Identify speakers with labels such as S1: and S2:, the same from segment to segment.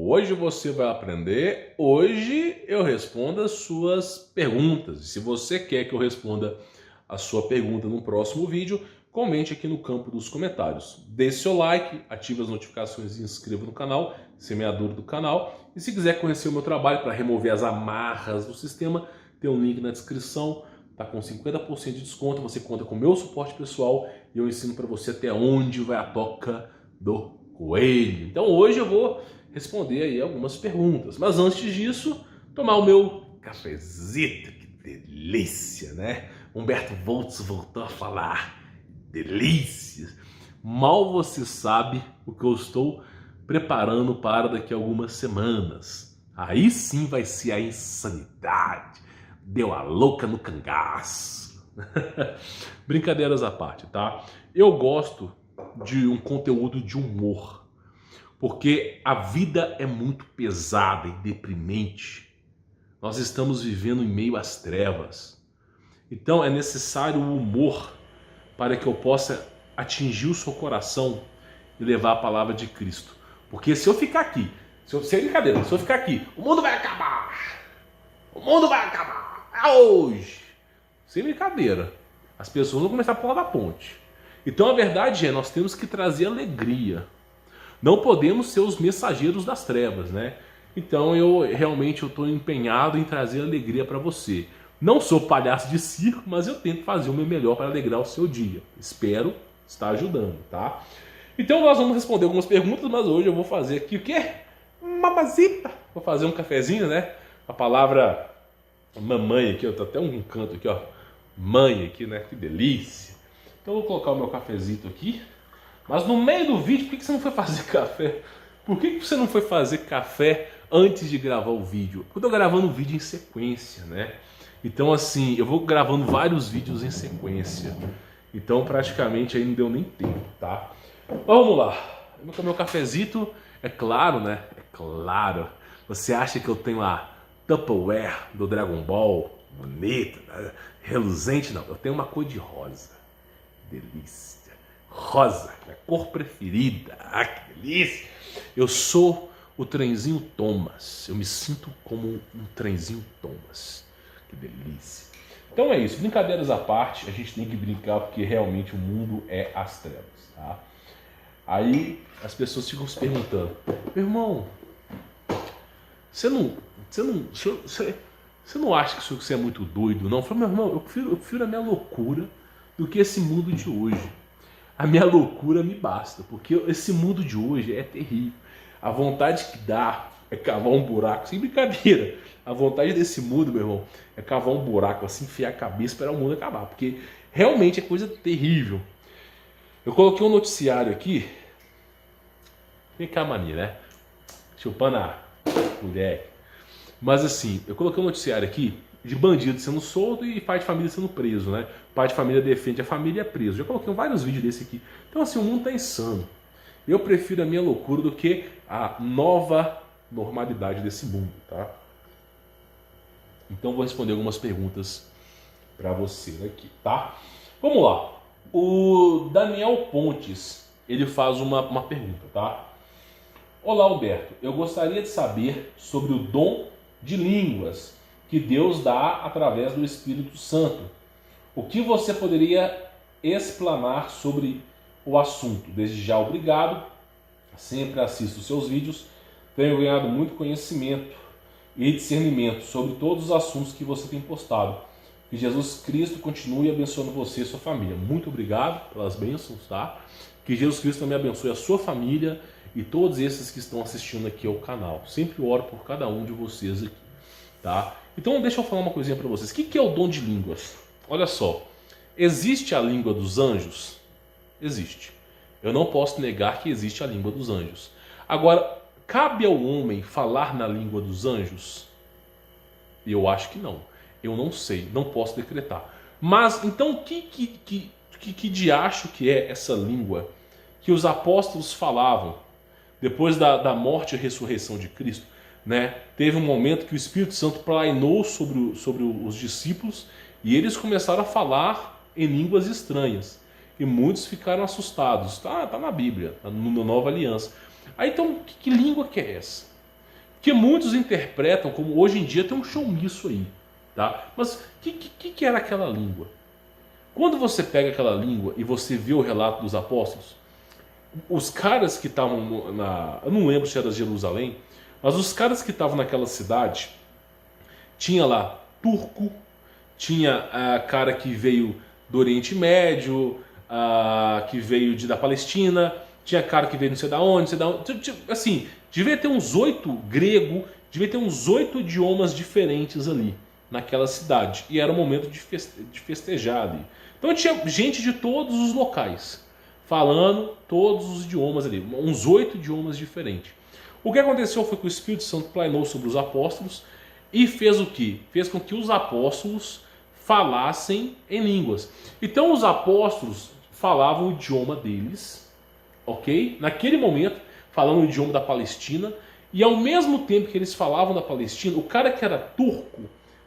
S1: Hoje você vai aprender, hoje eu respondo as suas perguntas. E se você quer que eu responda a sua pergunta no próximo vídeo, comente aqui no campo dos comentários. Deixe seu like, ative as notificações e se inscreva no canal, semeador do canal. E se quiser conhecer o meu trabalho para remover as amarras do sistema, tem um link na descrição, tá com 50% de desconto, você conta com o meu suporte pessoal e eu ensino para você até onde vai a toca do coelho. Então hoje eu vou responder aí algumas perguntas, mas antes disso, tomar o meu cafezito, que delícia, né? Humberto Voltz voltou a falar, delícia. Mal você sabe o que eu estou preparando para daqui a algumas semanas. Aí sim vai ser a insanidade. Deu a louca no cangaço. Brincadeiras à parte, tá? Eu gosto de um conteúdo de humor, porque a vida é muito pesada e deprimente. Nós estamos vivendo em meio às trevas. Então é necessário o humor para que eu possa atingir o seu coração e levar a palavra de Cristo. Porque se eu ficar aqui, sem brincadeira, se eu ficar aqui, o mundo vai acabar. O mundo vai acabar. É hoje. Sem brincadeira. As pessoas vão começar a pular da ponte. Então a verdade é, nós temos que trazer alegria. Não podemos ser os mensageiros das trevas, né? Então eu realmente estou empenhado em trazer alegria para você. Não sou palhaço de circo, mas eu tento fazer o meu melhor para alegrar o seu dia. Espero estar ajudando, tá? Então nós vamos responder algumas perguntas, mas hoje eu vou fazer aqui o quê? Mamazita! Vou fazer um cafezinho, né? A palavra mamãe aqui, eu tô até um canto aqui, ó. Mãe aqui, né? Que delícia! Então eu vou colocar o meu cafezito aqui. Mas no meio do vídeo, por que você não foi fazer café? Por que você não foi fazer café antes de gravar o vídeo? Porque eu tô gravando o vídeo em sequência, né? Então assim, eu vou gravando vários vídeos em sequência. Então praticamente aí não deu nem tempo, tá? Mas vamos lá. Meu cafezito, é claro, né? É claro. Você acha que eu tenho a Tupperware do Dragon Ball? Bonita, né? Reluzente? Não, eu tenho uma cor de rosa. Delícia. Rosa, minha cor preferida. Ah, que delícia! Eu sou o trenzinho Thomas. Eu me sinto como um trenzinho Thomas. Que delícia. Então é isso, brincadeiras à parte, a gente tem que brincar porque realmente o mundo é as trevas, tá? Aí as pessoas ficam se perguntando: meu irmão, você não acha que você é muito doido, não? Eu falo: meu irmão, eu prefiro a minha loucura do que esse mundo de hoje. A minha loucura me basta, porque esse mundo de hoje é terrível. A vontade que dá é cavar um buraco, sem brincadeira. A vontade desse mundo, meu irmão, é cavar um buraco, assim, enfiar a cabeça para o mundo acabar, porque realmente é coisa terrível. Eu coloquei um noticiário aqui. Vem cá, mania, né? Chupando a mulher. Mas assim, eu coloquei um noticiário aqui de bandido sendo solto e pai de família sendo preso, né? Pai de família defende a família e é preso. Já coloquei vários vídeos desse aqui. Então assim, o mundo tá insano. Eu prefiro a minha loucura do que a nova normalidade desse mundo, tá? Então vou responder algumas perguntas para você aqui, tá? Vamos lá. O Daniel Pontes, ele faz uma pergunta, tá? Olá, Alberto. Eu gostaria de saber sobre o dom de línguas que Deus dá através do Espírito Santo. O que você poderia explanar sobre o assunto? Desde já, obrigado. Sempre assisto seus vídeos. Tenho ganhado muito conhecimento e discernimento sobre todos os assuntos que você tem postado. Que Jesus Cristo continue abençoando você e sua família. Muito obrigado pelas bênçãos, tá? Que Jesus Cristo também abençoe a sua família e todos esses que estão assistindo aqui ao canal. Sempre oro por cada um de vocês aqui, tá? Então deixa eu falar uma coisinha para vocês. O que é o dom de línguas? Olha só, existe a língua dos anjos? Existe. Eu não posso negar que existe a língua dos anjos. Agora, cabe ao homem falar na língua dos anjos? Eu acho que não. Eu não sei, não posso decretar. Mas, então, que diacho que é essa língua que os apóstolos falavam depois da morte e ressurreição de Cristo? Né? Teve um momento que o Espírito Santo plainou sobre os discípulos e eles começaram a falar em línguas estranhas. E muitos ficaram assustados. Tá na Bíblia, na Nova Aliança. Aí então, que língua que é essa? Porque muitos interpretam como hoje em dia tem um showmiço aí, tá? Mas o que era aquela língua? Quando você pega aquela língua e você vê o relato dos apóstolos, os caras que estavam eu não lembro se era Jerusalém, mas os caras que estavam naquela cidade, tinha lá turco, tinha cara que veio do Oriente Médio, que veio da Palestina, tinha cara que veio não sei da onde, assim, devia ter uns 8 grego, devia ter uns 8 idiomas diferentes ali, naquela cidade. E era o momento de festejar ali. Então tinha gente de todos os locais, falando todos os idiomas ali, uns 8 idiomas diferentes. O que aconteceu foi que o Espírito Santo planou sobre os apóstolos e fez o quê? Fez com que os apóstolos falassem em línguas. Então os apóstolos falavam o idioma deles, ok? Naquele momento, falando o idioma da Palestina, e ao mesmo tempo que eles falavam da Palestina, o cara que era turco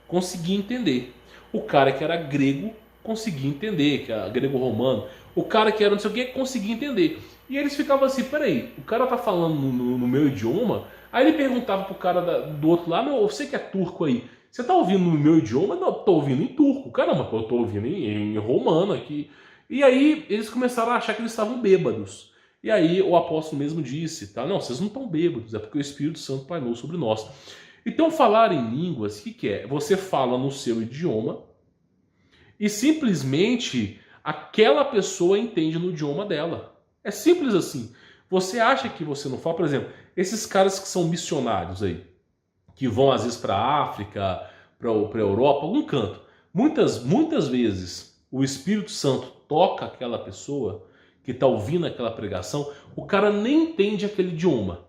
S1: conseguia entender. O cara que era grego conseguia entender, que era grego-romano. O cara que era não sei o que conseguia entender. E eles ficavam assim, peraí, o cara tá falando no meu idioma? Aí ele perguntava pro cara do outro lado, você que é turco aí, você tá ouvindo no meu idioma? Não, eu tô ouvindo em turco. Caramba, eu tô ouvindo em romano aqui. E aí eles começaram a achar que eles estavam bêbados. E aí o apóstolo mesmo disse, tá? Não, vocês não estão bêbados, é porque o Espírito Santo pairou sobre nós. Então falar em línguas, o que é? Você fala no seu idioma e simplesmente aquela pessoa entende no idioma dela. É simples assim. Você acha que você não fala, por exemplo, esses caras que são missionários aí, que vão às vezes para a África, para a Europa, algum canto. Muitas vezes o Espírito Santo toca aquela pessoa que está ouvindo aquela pregação, o cara nem entende aquele idioma,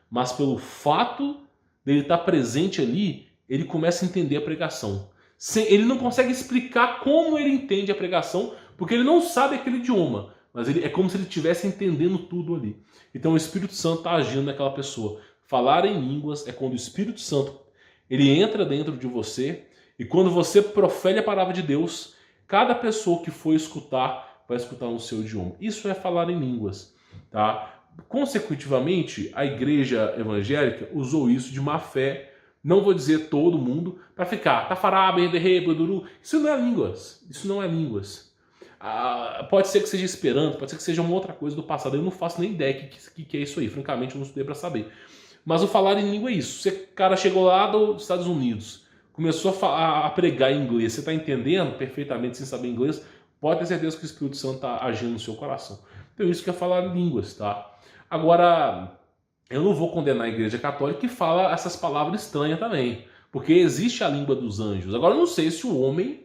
S1: mas pelo fato dele estar presente ali, ele começa a entender a pregação. Ele não consegue explicar como ele entende a pregação, porque ele não sabe aquele idioma, mas é como se ele estivesse entendendo tudo ali. Então o Espírito Santo está agindo naquela pessoa. Falar em línguas é quando o Espírito Santo ele entra dentro de você, e quando você profere a palavra de Deus, cada pessoa que for escutar vai escutar no seu idioma. Isso é falar em línguas, tá? Consecutivamente, a igreja evangélica usou isso de má fé, não vou dizer todo mundo, para ficar isso não é línguas, pode ser que seja esperanto, pode ser que seja uma outra coisa do passado, eu não faço nem ideia que é isso aí, francamente eu não estudei para saber. Mas o falar em língua é isso. Você, cara, chegou lá dos Estados Unidos, começou a pregar em inglês, você está entendendo perfeitamente sem saber inglês, pode ter certeza que o Espírito Santo está agindo no seu coração. Então isso que é falar em línguas, tá? Agora, eu não vou condenar a igreja católica que fala essas palavras estranhas também, porque existe a língua dos anjos. Agora eu não sei se o homem,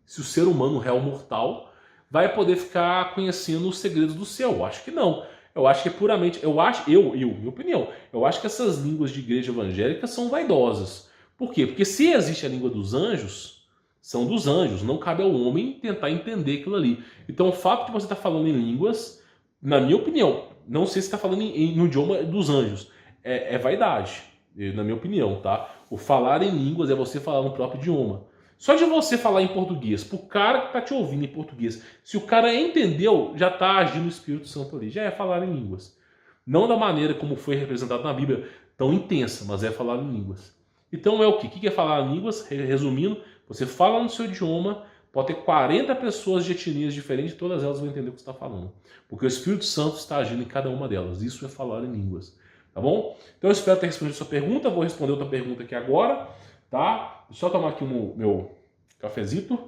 S1: se o ser humano, o réu mortal, vai poder ficar conhecendo os segredos do céu. Eu acho que não. Eu acho que é puramente, minha opinião, eu acho que essas línguas de igreja evangélica são vaidosas. Por quê? Porque se existe a língua dos anjos, são dos anjos, não cabe ao homem tentar entender aquilo ali. Então o fato de você estar falando em línguas, na minha opinião, não sei se está falando no idioma dos anjos, é vaidade, na minha opinião, tá? O falar em línguas é você falar no próprio idioma. Só de você falar em português, pro cara que tá te ouvindo em português, se o cara entendeu, já tá agindo o Espírito Santo ali, já é falar em línguas. Não da maneira como foi representado na Bíblia, tão intensa, mas é falar em línguas. Então é o quê? O que é falar em línguas? Resumindo, você fala no seu idioma, pode ter 40 pessoas de etnias diferentes, todas elas vão entender o que você está falando. Porque o Espírito Santo está agindo em cada uma delas. Isso é falar em línguas. Tá bom? Então eu espero ter respondido a sua pergunta. Vou responder outra pergunta aqui agora. Tá? Só tomar aqui o meu cafezito.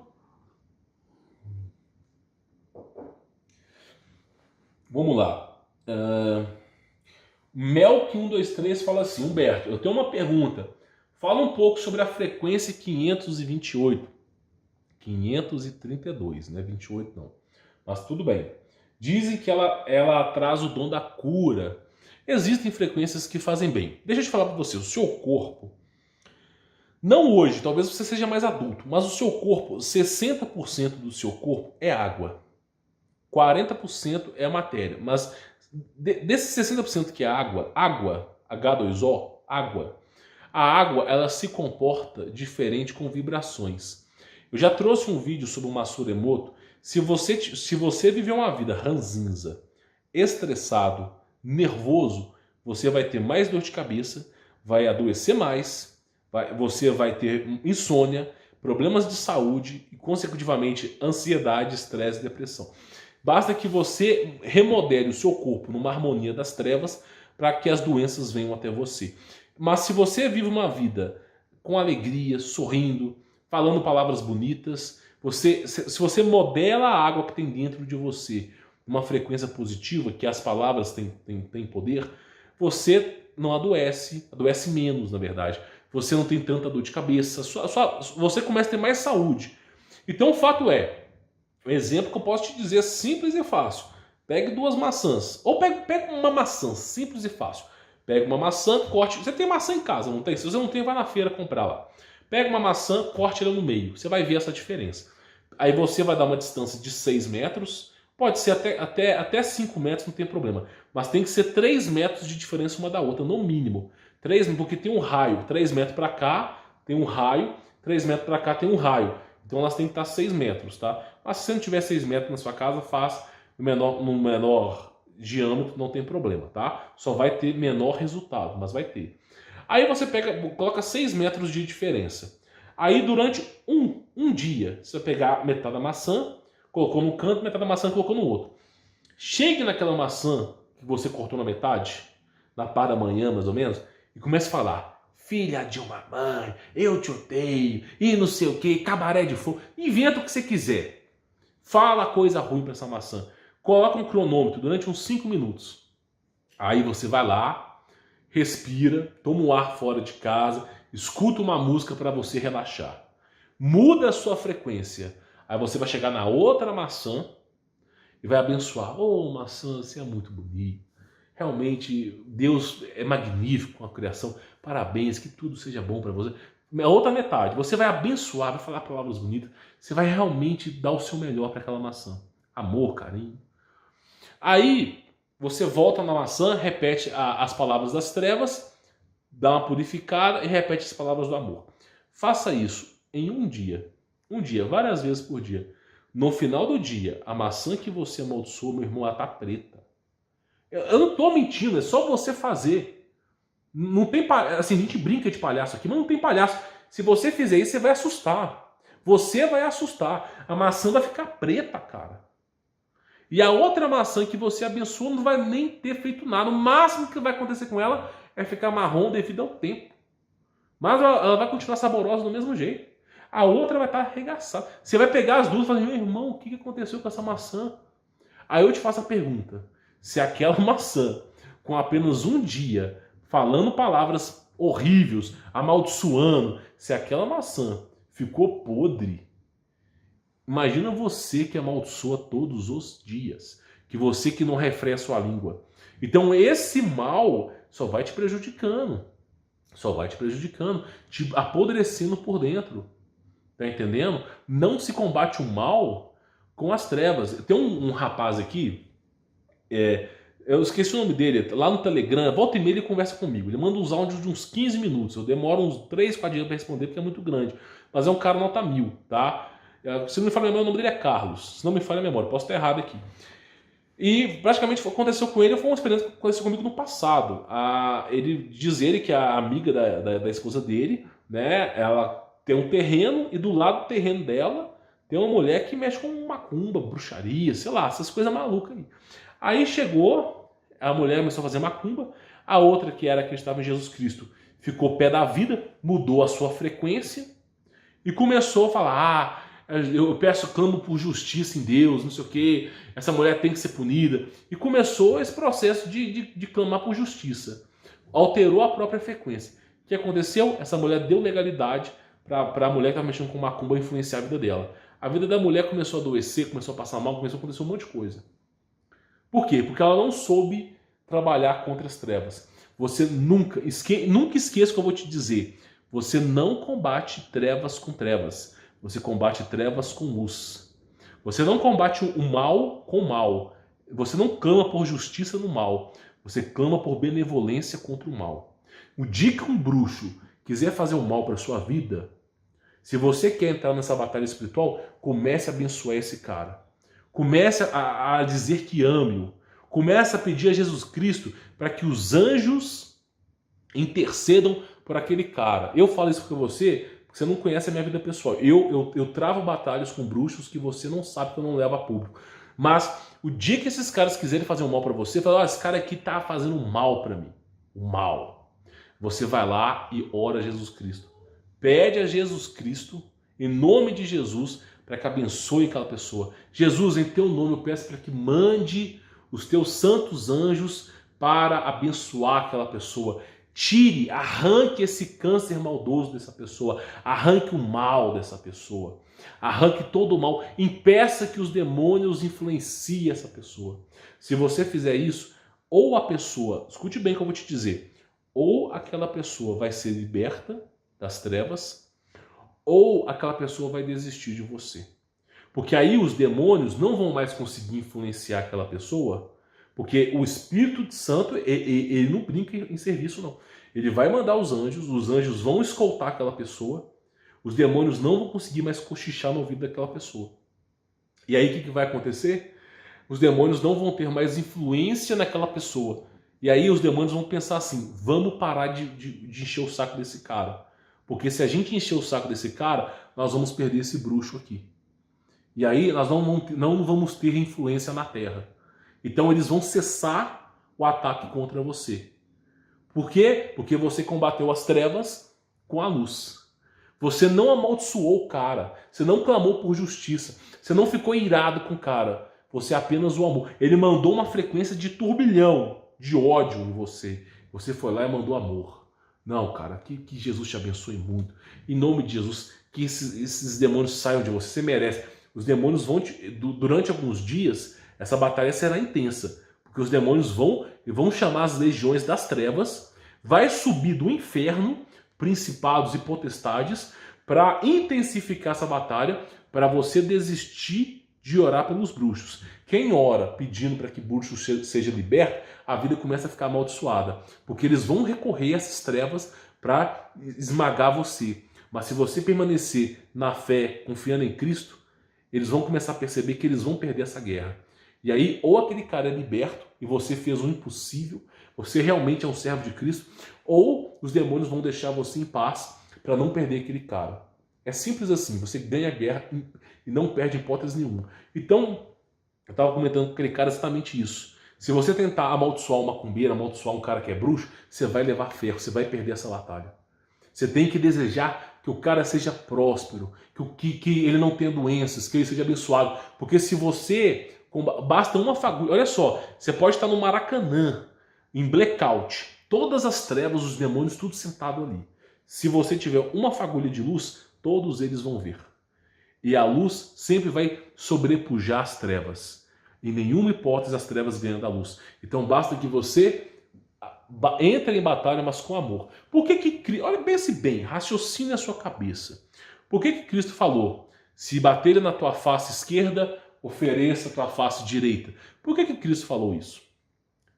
S1: Vamos lá. Melk123 fala assim: Humberto, eu tenho uma pergunta. Fala um pouco sobre a frequência 528. 532, não é 28 não. Mas tudo bem. Dizem que ela traz o dom da cura. Existem frequências que fazem bem. Deixa eu te falar para você, o seu corpo, não hoje, talvez você seja mais adulto, mas o seu corpo, 60% do seu corpo é água. 40% é matéria. Mas desses 60% que é água, H2O, água, a água ela se comporta diferente com vibrações. Eu já trouxe um vídeo sobre o Masaru Emoto. Se você viver uma vida ranzinza, estressado, nervoso, você vai ter mais dor de cabeça, vai adoecer mais, você vai ter insônia, problemas de saúde e, consecutivamente, ansiedade, estresse e depressão. Basta que você remodele o seu corpo numa harmonia das trevas para que as doenças venham até você. Mas se você vive uma vida com alegria, sorrindo, falando palavras bonitas, se você modela a água que tem dentro de você, uma frequência positiva, que as palavras têm poder, você não adoece, adoece menos, na verdade. Você não tem tanta dor de cabeça, você começa a ter mais saúde. Então o fato é, um exemplo que eu posso te dizer simples e fácil. Pegue 2 maçãs, ou pegue uma maçã, simples e fácil. Pega uma maçã, corte. Você tem maçã em casa, não tem? Se você não tem, vai na feira comprar lá. Pega uma maçã, corte ela no meio. Você vai ver essa diferença. Aí você vai dar uma distância de 6 metros. Pode ser até 5 metros, não tem problema. Mas tem que ser 3 metros de diferença uma da outra, no mínimo. 3, porque tem um raio. 3 metros para cá tem um raio. 3 metros para cá tem um raio. Então elas têm que estar 6 metros, tá? Mas se você não tiver 6 metros na sua casa, faz no menor diâmetro, não tem problema, tá? Só vai ter menor resultado, mas vai ter. Aí você coloca 6 metros de diferença. Aí durante um dia, você vai pegar metade da maçã, colocou num canto, metade da maçã colocou no outro. Chegue naquela maçã que você cortou na metade, na parte da manhã mais ou menos, e comece a falar: filha de uma mãe, eu te odeio, e não sei o que, cabaré de fogo. Inventa o que você quiser. Fala coisa ruim para essa maçã. Coloca um cronômetro durante uns 5 minutos. Aí você vai lá, respira, toma um ar fora de casa, escuta uma música para você relaxar. Muda a sua frequência. Aí você vai chegar na outra maçã e vai abençoar. Ô, maçã, você é muito bonita. Realmente, Deus é magnífico com a criação. Parabéns, que tudo seja bom para você. A outra metade, você vai abençoar, vai falar palavras bonitas. Você vai realmente dar o seu melhor para aquela maçã. Amor, carinho. Aí você volta na maçã, repete as palavras das trevas, dá uma purificada e repete as palavras do amor. Faça isso em um dia, várias vezes por dia. No final do dia, a maçã que você amaldiçoou, meu irmão, ela tá preta. Eu não tô mentindo, é só você fazer. Não tem, assim, a gente brinca de palhaço aqui, mas não tem palhaço. Se você fizer isso, você vai assustar. Você vai assustar. A maçã vai ficar preta, cara. E a outra maçã que você abençoa não vai nem ter feito nada. O máximo que vai acontecer com ela é ficar marrom devido ao tempo. Mas ela vai continuar saborosa do mesmo jeito. A outra vai estar arregaçada. Você vai pegar as duas e falar: meu irmão, o que aconteceu com essa maçã? Aí eu te faço a pergunta: se aquela maçã, com apenas um dia, falando palavras horríveis, amaldiçoando, se aquela maçã ficou podre, imagina você que amaldiçoa todos os dias, que você que não refreia a sua língua. Então esse mal só vai te prejudicando, te apodrecendo por dentro. Tá entendendo? Não se combate o mal com as trevas. Tem um rapaz aqui, eu esqueci o nome dele, lá no Telegram, volta e meia ele conversa comigo. Ele manda uns áudios de uns 15 minutos. Eu demoro uns 3, 4 dias para responder porque é muito grande. Mas é um cara nota 1000, tá? Se não me falha a memória, o nome dele é Carlos. Se não me falha a memória, posso estar errado aqui. E praticamente aconteceu com ele, foi uma experiência que aconteceu comigo no passado. Diz ele que a amiga da esposa dele, né, ela tem um terreno e do lado do terreno dela tem uma mulher que mexe com macumba, bruxaria, sei lá, essas coisas malucas aí. Aí chegou, a mulher começou a fazer macumba, a outra que era acreditava em Jesus Cristo ficou pé da vida, mudou a sua frequência e começou a falar: eu peço, clamo por justiça em Deus, não sei o que, essa mulher tem que ser punida. E começou esse processo de clamar por justiça. Alterou a própria frequência. O que aconteceu? Essa mulher deu legalidade para a mulher que estava mexendo com macumba influenciar a vida dela. A vida da mulher começou a adoecer, começou a passar mal, começou a acontecer um monte de coisa. Por quê? Porque ela não soube trabalhar contra as trevas. Você nunca esqueça o que eu vou te dizer. Você não combate trevas com trevas. Você combate trevas com luz. Você não combate o mal com o mal. Você não clama por justiça no mal. Você clama por benevolência contra o mal. O dia que um bruxo quiser fazer o mal para a sua vida, se você quer entrar nessa batalha espiritual, comece a abençoar esse cara. Comece a dizer que ame-o. Começa a pedir a Jesus Cristo para que os anjos intercedam por aquele cara. Eu falo isso para você porque você não conhece a minha vida pessoal. Eu travo batalhas com bruxos que você não sabe, que eu não levo a público. Mas o dia que esses caras quiserem fazer um mal para você, fala, esse cara aqui tá fazendo um mal para mim. Um mal. Você vai lá e ora a Jesus Cristo. Pede a Jesus Cristo, em nome de Jesus, para que abençoe aquela pessoa. Jesus, em teu nome eu peço para que mande os teus santos anjos para abençoar aquela pessoa. Tire, arranque esse câncer maldoso dessa pessoa, arranque o mal dessa pessoa, arranque todo o mal, impeça que os demônios influenciem essa pessoa. Se você fizer isso, ou a pessoa, escute bem o que eu vou te dizer, ou aquela pessoa vai ser liberta das trevas, ou aquela pessoa vai desistir de você. Porque aí os demônios não vão mais conseguir influenciar aquela pessoa, porque o Espírito Santo, ele não brinca em serviço, não. Ele vai mandar os anjos vão escoltar aquela pessoa, os demônios não vão conseguir mais cochichar no ouvido daquela pessoa. E aí o que vai acontecer? Os demônios não vão ter mais influência naquela pessoa. E aí os demônios vão pensar assim, vamos parar de encher o saco desse cara. Porque se a gente encher o saco desse cara, nós vamos perder esse bruxo aqui. E aí nós não vamos ter influência na terra. Então eles vão cessar o ataque contra você. Por quê? Porque você combateu as trevas com a luz. Você não amaldiçoou o cara. Você não clamou por justiça. Você não ficou irado com o cara. Você apenas o amou. Ele mandou uma frequência de turbilhão de ódio em você. Você foi lá e mandou amor. Não, cara, que Jesus te abençoe muito. Em nome de Jesus, que esses demônios saiam de você. Você merece. Os demônios vão durante alguns dias, essa batalha será intensa. Porque os demônios vão chamar as legiões das trevas, vai subir do inferno, principados e potestades, para intensificar essa batalha, para você desistir de orar pelos bruxos. Quem ora pedindo para que bruxo seja liberto, a vida começa a ficar amaldiçoada. Porque eles vão recorrer a essas trevas para esmagar você. Mas se você permanecer na fé, confiando em Cristo, eles vão começar a perceber que eles vão perder essa guerra. E aí, ou aquele cara é liberto e você fez o impossível, você realmente é um servo de Cristo, ou os demônios vão deixar você em paz para não perder aquele cara. É simples assim, você ganha a guerra e não perde hipótese nenhuma. Então, eu estava comentando com aquele cara exatamente isso. Se você tentar amaldiçoar uma macumbeira, amaldiçoar um cara que é bruxo, você vai levar ferro, você vai perder essa batalha. Você tem que desejar que o cara seja próspero, que ele não tenha doenças, que ele seja abençoado. Porque se você... Basta uma fagulha. Olha só, você pode estar no Maracanã, em blackout. Todas as trevas, os demônios, tudo sentado ali. Se você tiver uma fagulha de luz, todos eles vão ver. E a luz sempre vai sobrepujar as trevas. Em nenhuma hipótese as trevas ganham da luz. Então basta que você entre em batalha, mas com amor. Por que olha, pense bem, raciocine a sua cabeça. Por que Cristo falou, se baterem na tua face esquerda, ofereça a tua face direita? Por que Cristo falou isso?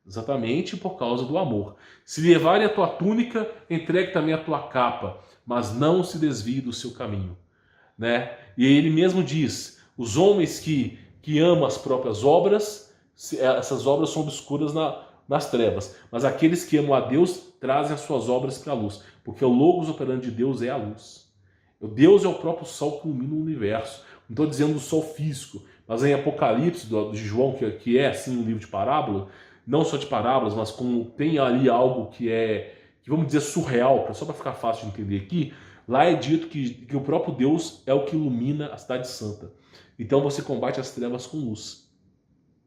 S1: Exatamente por causa do amor. Se levarem a tua túnica, entregue também a tua capa, mas não se desvie do seu caminho. Né? E ele mesmo diz, os homens que amam as próprias obras, essas obras são obscuras nas trevas, mas aqueles que amam a Deus trazem as suas obras para a luz, porque o logos operante de Deus é a luz. Deus é o próprio sol que ilumina o universo. Não estou dizendo do sol físico, mas em Apocalipse, de João, que é assim um livro de parábola, não só de parábolas, mas como tem ali algo que vamos dizer, surreal, só para ficar fácil de entender aqui, lá é dito que o próprio Deus é o que ilumina a cidade santa. Então você combate as trevas com luz.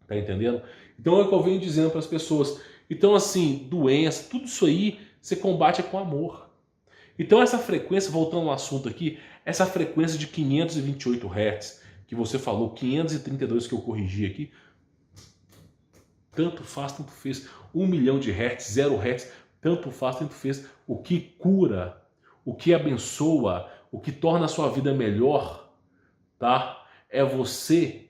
S1: Tá entendendo? Então é o que eu venho dizendo para as pessoas. Então assim, doença, tudo isso aí, você combate com amor. Então essa frequência, voltando ao assunto aqui, essa frequência de 528 Hz, que você falou, 532 que eu corrigi aqui, tanto faz, tanto fez. 1 milhão de Hz, 0 Hz, tanto faz, tanto fez. O que cura, o que abençoa, o que torna a sua vida melhor, tá? É você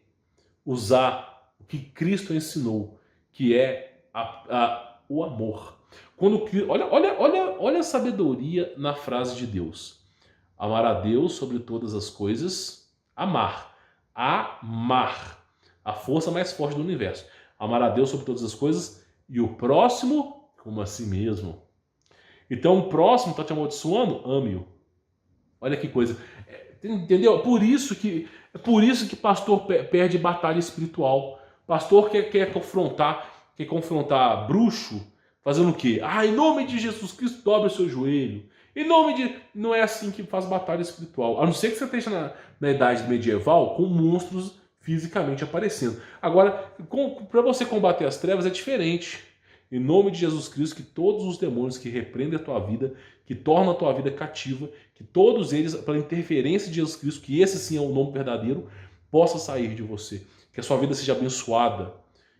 S1: usar o que Cristo ensinou, que é o amor. Olha a sabedoria na frase de Deus. Amar a Deus sobre todas as coisas. Amar. A força mais forte do universo. amar a Deus sobre todas as coisas e o próximo como a si mesmo. Então o próximo está te amaldiçoando? Ame-o. Olha que coisa. Entendeu? Por isso que pastor perde batalha espiritual. Pastor quer confrontar bruxo, fazendo o quê? Em nome de Jesus Cristo, dobre o seu joelho. Em nome de... Não é assim que faz batalha espiritual. A não ser que você esteja na idade medieval com monstros fisicamente aparecendo. Agora, para você combater as trevas é diferente. Em nome de Jesus Cristo, que todos os demônios que repreendem a tua vida, que tornam a tua vida cativa, que todos eles, pela interferência de Jesus Cristo, que esse sim é o nome verdadeiro, possa sair de você. Que a sua vida seja abençoada.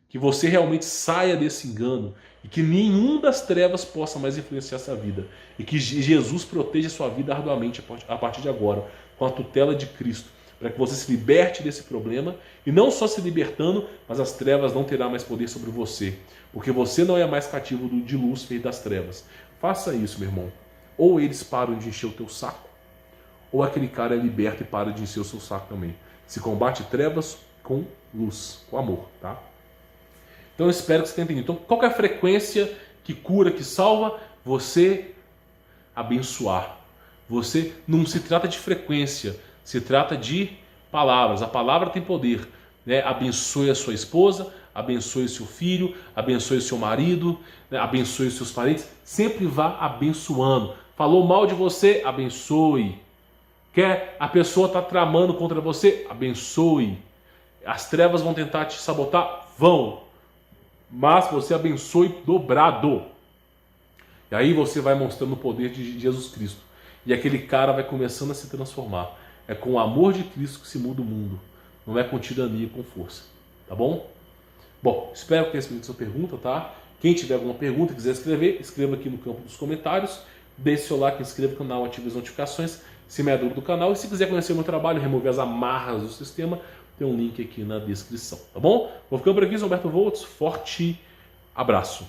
S1: Que você realmente saia desse engano. E que nenhum das trevas possa mais influenciar essa vida. E que Jesus proteja a sua vida arduamente a partir de agora, com a tutela de Cristo. Para que você se liberte desse problema, e não só se libertando, mas as trevas não terão mais poder sobre você, porque você não é mais cativo de Lúcifer e das trevas. Faça isso, meu irmão. Ou eles param de encher o teu saco, ou aquele cara é liberto e para de encher o seu saco também. Se combate trevas com luz, com amor, tá? Então eu espero que você tenha entendido. Então, qual é a frequência que cura, que salva? Você abençoar. Você não se trata de frequência, se trata de palavras. A palavra tem poder, né? Abençoe a sua esposa, abençoe seu filho, abençoe seu marido, né? Abençoe seus parentes. Sempre vá abençoando. Falou mal de você? Abençoe. A pessoa está tramando contra você? Abençoe. As trevas vão tentar te sabotar? Vão. Mas você abençoe dobrado. E aí você vai mostrando o poder de Jesus Cristo. E aquele cara vai começando a se transformar. É com o amor de Cristo que se muda o mundo. Não é com tirania e com força. Tá bom? Bom, espero que tenha respondido a sua pergunta, tá? Quem tiver alguma pergunta e quiser escrever, escreva aqui no campo dos comentários. Deixe seu like, inscreva no canal, ative as notificações. Se me é do canal. E se quiser conhecer o meu trabalho, remover as amarras do sistema, tem um link aqui na descrição. Tá bom? Vou ficando por aqui, sou Humberto Volts. Forte abraço.